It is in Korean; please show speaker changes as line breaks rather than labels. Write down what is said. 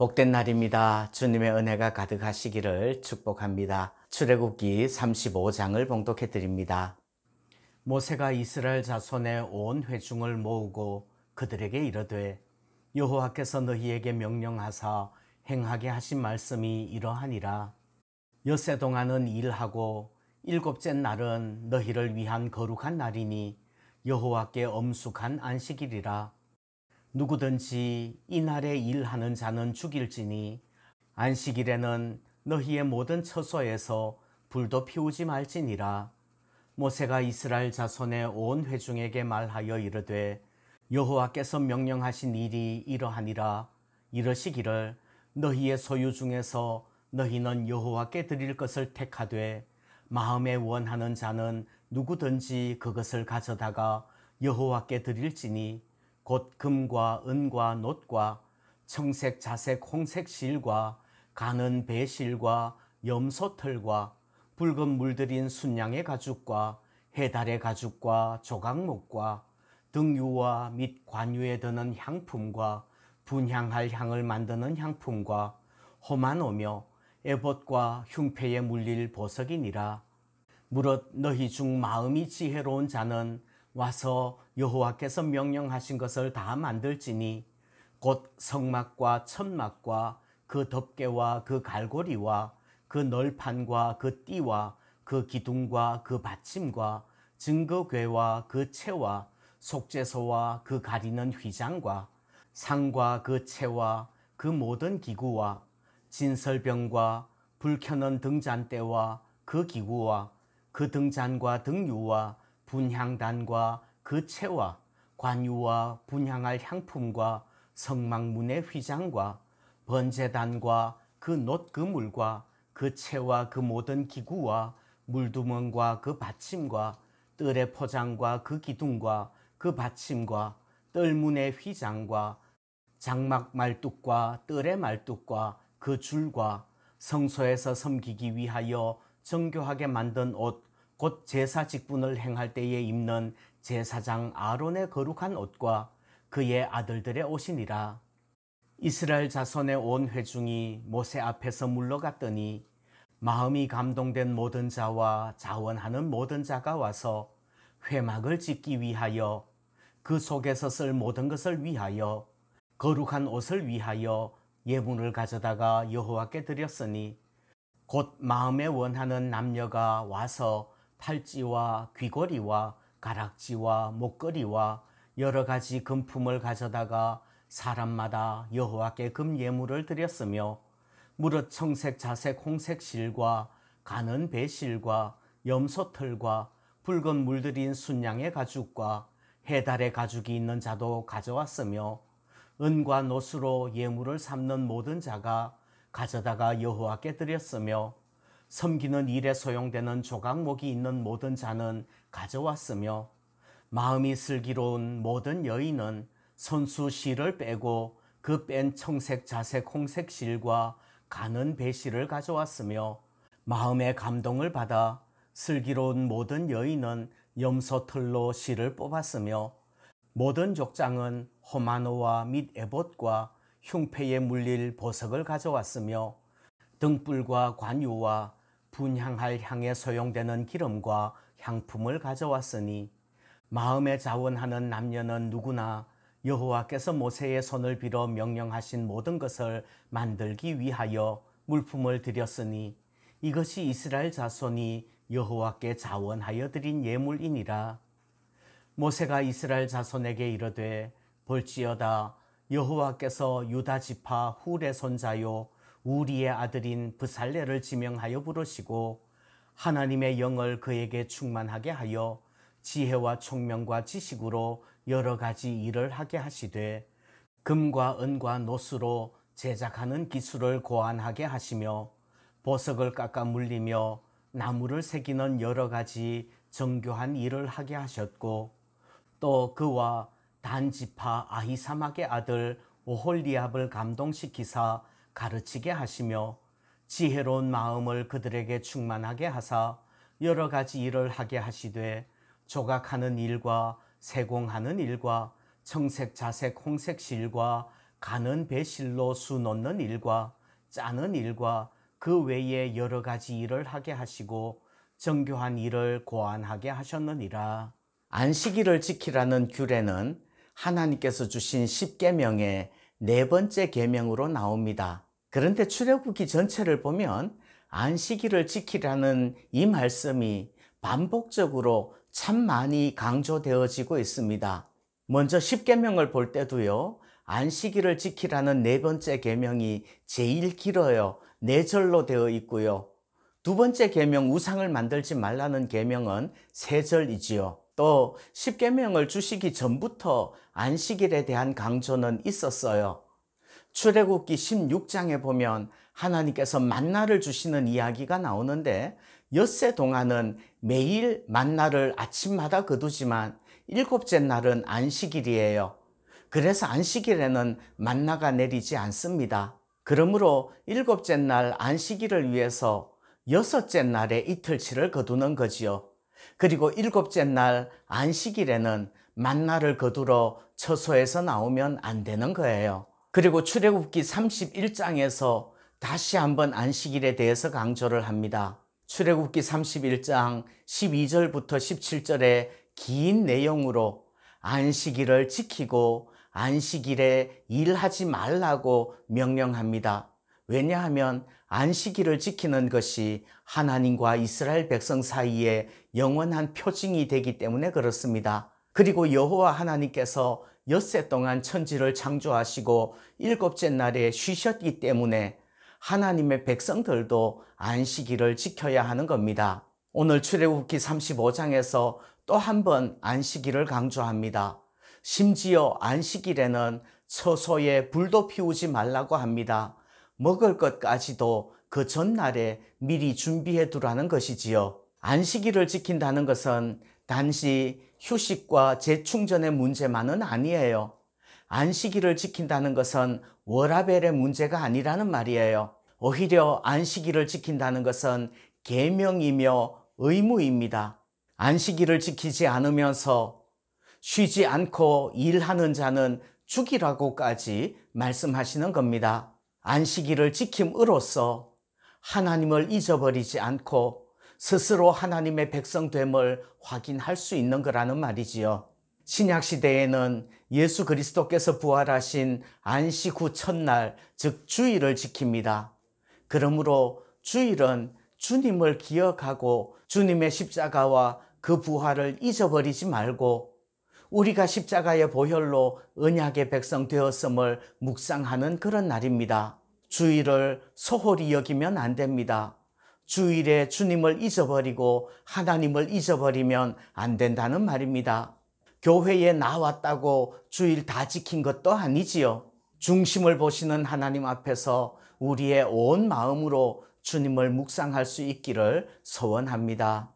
복된 날입니다. 주님의 은혜가 가득하시기를 축복합니다. 출애굽기 35장을 봉독해 드립니다. 모세가 이스라엘 자손의 온 회중을 모으고 그들에게 이르되 여호와께서 너희에게 명령하사 행하게 하신 말씀이 이러하니라. 엿새 동안은 일하고 일곱째 날은 너희를 위한 거룩한 날이니 여호와께 엄숙한 안식일이라. 누구든지 이날에 일하는 자는 죽일지니 안식일에는 너희의 모든 처소에서 불도 피우지 말지니라. 모세가 이스라엘 자손의 온 회중에게 말하여 이르되 여호와께서 명령하신 일이 이러하니라. 이러시기를 너희의 소유 중에서 너희는 여호와께 드릴 것을 택하되 마음에 원하는 자는 누구든지 그것을 가져다가 여호와께 드릴지니 곧 금과 은과 놋과 청색 자색 홍색 실과 가는 배실과 염소털과 붉은 물들인 순양의 가죽과 해달의 가죽과 조각목과 등유와 및 관유에 드는 향품과 분향할 향을 만드는 향품과 호마노며 에봇과 흉패에 물릴 보석이니라. 무릇 너희 중 마음이 지혜로운 자는 와서 여호와께서 명령하신 것을 다 만들지니 곧 성막과 천막과 그 덮개와 그 갈고리와 그 널판과 그 띠와 그 기둥과 그 받침과 증거궤와 그 채와 속죄소와 그 가리는 휘장과 상과 그 채와 그 모든 기구와 진설병과 불 켜는 등잔대와 그 기구와 그 등잔과 등유와 분향단과 그 채와 관유와 분향할 향품과 성막문의 휘장과 번제단과 그 놋 그물과 그 채와 그 모든 기구와 물두멍과 그 받침과 뜰의 포장과 그 기둥과 그 받침과 뜰문의 휘장과 장막 말뚝과 뜰의 말뚝과 그 줄과 성소에서 섬기기 위하여 정교하게 만든 옷 곧 제사 직분을 행할 때에 입는 제사장 아론의 거룩한 옷과 그의 아들들의 옷이니라. 이스라엘 자손의 온 회중이 모세 앞에서 물러갔더니 마음이 감동된 모든 자와 자원하는 모든 자가 와서 회막을 짓기 위하여 그 속에서 쓸 모든 것을 위하여 거룩한 옷을 위하여 예물을 가져다가 여호와께 드렸으니 곧 마음에 원하는 남녀가 와서 팔찌와 귀걸이와 가락지와 목걸이와 여러 가지 금품을 가져다가 사람마다 여호와께 금 예물을 드렸으며 무릇 청색 자색 홍색 실과 가는 배실과 염소털과 붉은 물들인 순양의 가죽과 해달의 가죽이 있는 자도 가져왔으며 은과 놋으로 예물을 삼는 모든 자가 가져다가 여호와께 드렸으며 섬기는 일에 소용되는 조각목이 있는 모든 자는 가져왔으며 마음이 슬기로운 모든 여인은 손수 실을 빼고 그 뺀 청색 자색 홍색 실과 가는 배실을 가져왔으며 마음의 감동을 받아 슬기로운 모든 여인은 염소털로 실을 뽑았으며 모든 족장은 호마노와 및 에봇과 흉패에 물릴 보석을 가져왔으며 등불과 관유와 분향할 향에 소용되는 기름과 향품을 가져왔으니 마음에 자원하는 남녀는 누구나 여호와께서 모세의 손을 빌어 명령하신 모든 것을 만들기 위하여 물품을 드렸으니 이것이 이스라엘 자손이 여호와께 자원하여 드린 예물이니라. 모세가 이스라엘 자손에게 이르되 볼지어다 여호와께서 유다 지파 훌의 손자요 우리의 아들인 브살레를 지명하여 부르시고 하나님의 영을 그에게 충만하게 하여 지혜와 총명과 지식으로 여러 가지 일을 하게 하시되 금과 은과 놋으로 제작하는 기술을 고안하게 하시며 보석을 깎아 물리며 나무를 새기는 여러 가지 정교한 일을 하게 하셨고 또 그와 단 지파 아히사막의 아들 오홀리압을 감동시키사 가르치게 하시며 지혜로운 마음을 그들에게 충만하게 하사 여러 가지 일을 하게 하시되 조각하는 일과 세공하는 일과 청색 자색 홍색 실과 가는 배실로 수 놓는 일과 짜는 일과 그 외에 여러 가지 일을 하게 하시고 정교한 일을 고안하게 하셨느니라. 안식일을 지키라는 규례는 하나님께서 주신 십계명의 네 번째 계명으로 나옵니다. 그런데 출애굽기 전체를 보면 안식일을 지키라는 이 말씀이 반복적으로 참 많이 강조되어지고 있습니다. 먼저 십계명을 볼 때도요, 안식일을 지키라는 네 번째 계명이 제일 길어요. 네 절로 되어 있고요. 두 번째 계명 우상을 만들지 말라는 계명은 세 절이지요. 또 십계명을 주시기 전부터 안식일에 대한 강조는 있었어요. 출애굽기 16장에 보면 하나님께서 만나를 주시는 이야기가 나오는데 엿새 동안은 매일 만나를 아침마다 거두지만 일곱째 날은 안식일이에요. 그래서 안식일에는 만나가 내리지 않습니다. 그러므로 일곱째 날 안식일을 위해서 여섯째 날에 이틀치를 거두는 거지요. 그리고 일곱째 날 안식일에는 만나를 거두러 처소에서 나오면 안 되는 거예요. 그리고 출애굽기 31장에서 다시 한번 안식일에 대해서 강조를 합니다. 출애굽기 31장 12절부터 17절의 긴 내용으로 안식일을 지키고 안식일에 일하지 말라고 명령합니다. 왜냐하면 안식일을 지키는 것이 하나님과 이스라엘 백성 사이에 영원한 표징이 되기 때문에 그렇습니다. 그리고 여호와 하나님께서 엿새 동안 천지를 창조하시고 일곱째 날에 쉬셨기 때문에 하나님의 백성들도 안식일을 지켜야 하는 겁니다. 오늘 출애굽기 35장에서 또 한 번 안식일을 강조합니다. 심지어 안식일에는 처소에 불도 피우지 말라고 합니다. 먹을 것까지도 그 전날에 미리 준비해 두라는 것이지요. 안식일을 지킨다는 것은 단지 휴식과 재충전의 문제만은 아니에요. 안식일을 지킨다는 것은 워라밸의 문제가 아니라는 말이에요. 오히려 안식일을 지킨다는 것은 계명이며 의무입니다. 안식일을 지키지 않으면서 쉬지 않고 일하는 자는 죽이라고까지 말씀하시는 겁니다. 안식일을 지킴으로써 하나님을 잊어버리지 않고 스스로 하나님의 백성됨을 확인할 수 있는 거라는 말이지요. 신약시대에는 예수 그리스도께서 부활하신 안식 후 첫날, 즉 주일을 지킵니다. 그러므로 주일은 주님을 기억하고 주님의 십자가와 그 부활을 잊어버리지 말고 우리가 십자가의 보혈로 언약의 백성 되었음을 묵상하는 그런 날입니다. 주일을 소홀히 여기면 안 됩니다. 주일에 주님을 잊어버리고 하나님을 잊어버리면 안 된다는 말입니다. 교회에 나왔다고 주일 다 지킨 것도 아니지요. 중심을 보시는 하나님 앞에서 우리의 온 마음으로 주님을 묵상할 수 있기를 소원합니다.